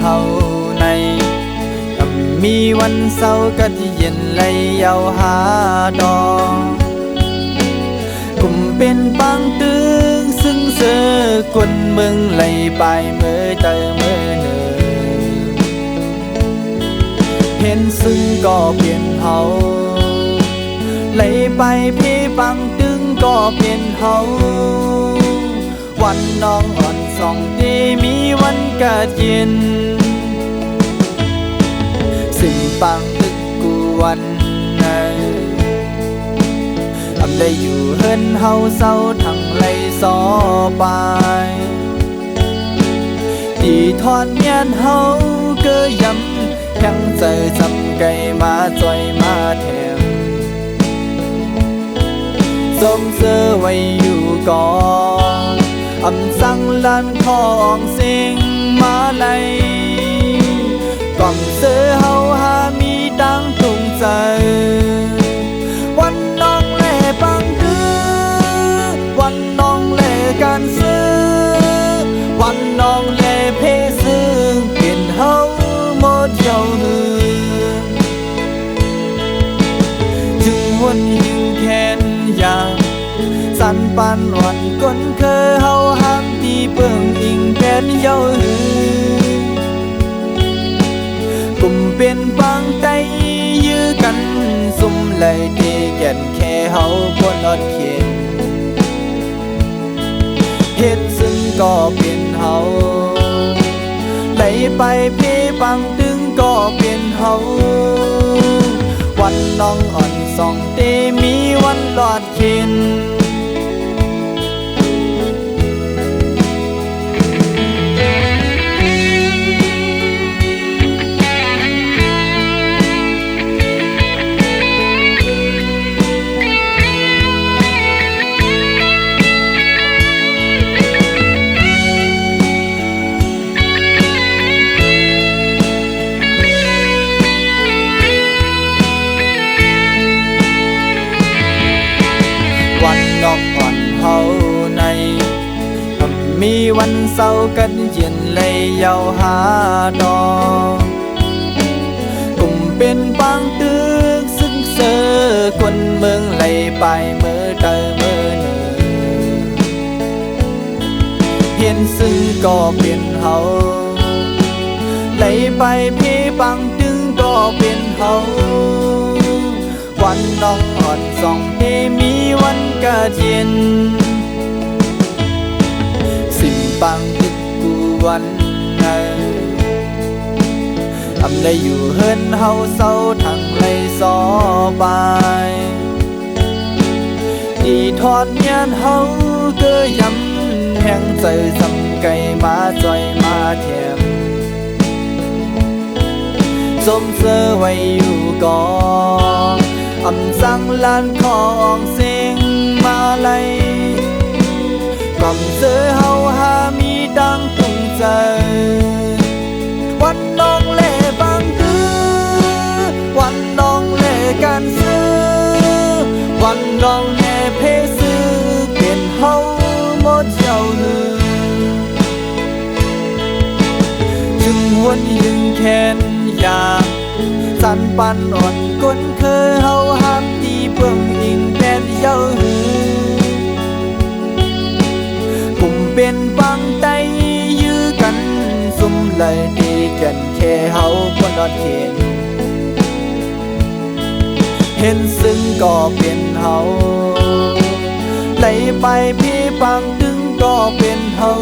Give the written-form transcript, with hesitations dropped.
เฮาในมีวันเศร้าก็ที่เย็นเลยยาวหาดอกกลุ่มเป็นบางตึงซึ่งเสือกวนเมืองเลยไปเมื่อเตอเมื่อเนือเห็นซึ่งก็เปลี่ยนเฮาเลยไปพี่บางตึงก็เปลี่ยนเฮาวันน้องอ่อนส่องที่มีวันกะเย็นสิ่งปังตึกกูวันไหนทำได้อยู่เฮินเฮาเศร้าทั้งไหลซอไปที่ทอดเมียนเฮาเกยยำยังเจอจำไก่มาจอยมาแถมสมเสื้อไว้อยู่ก่อนอำสั่งลันของสิ่งมาไลก่อมเสื้อเฮาหามีดังตุงใจวันน้องเล่ปังคือวันน้องเล่การซื้อวันน้องเล่เพซื้อเปลี่ยนเฮาหมดเยาวหือจึงวนยิงแค้นยางสันปันวันก้นเคยเฮาห้ามที่เบิ่งอิงแผ่นเยาวหือกลุ่มเป็นบางใจยื้อกันซุ่มเลยดีแก่นแค่เฮาบนอดเขียนเฮ็ดซึ่งก็เป็นเฮาไหลไปพี่บางดึงก็เป็นเฮาวันน้องอ่อนส่องเตมีวันหลอดเข็นวันนอกอ่อนเฮาในมีวันเศร้ากันเย็นเลยยาวหาดอกกลุ่มเป็นบางตึกซึ่งเสือกวนเมืองเลยไปเมื่อเตอเมื่อเนือเพียนซึ่งก็เปลี่ยนเฮาเลยไปพี่บางตึงก็เป็นเฮาวันน้องอ่อนส่องที่มีวันกะเย็นสิ่งปังตึกกูวันไหนทำได้อยู่เฮินเฮาเศร้าทั้งไหลซอไปที่ทอดเมียนเฮาเกยยำแห่งใจจำไก่มาจอยมาแถมสมเสื้อไว้อยู่ก่อนอำสั่งลันของสิ่งมาไลกล่อมเสื้อเฮาหามีดังตุงใจวันน้องเล่บางคือวันน้องเล่การซื้อวันน้องเล่เพซื้อเปลี่ยนเฮาหมดเยาวหือจึงหวนยิงแค้นยางสันปันอ่อนก้นเคยเฮาห้ามที่เบิ่งอิงแผ่นเยาวหือกลุ่มเป็นบางใจยื้อกันซุ่มเลยดีแก่นแค่เฮาบนอดเขียนเห็นซึ่งก็เป็นเฮาไหลไปพี่บางดึงก็เป็นเฮา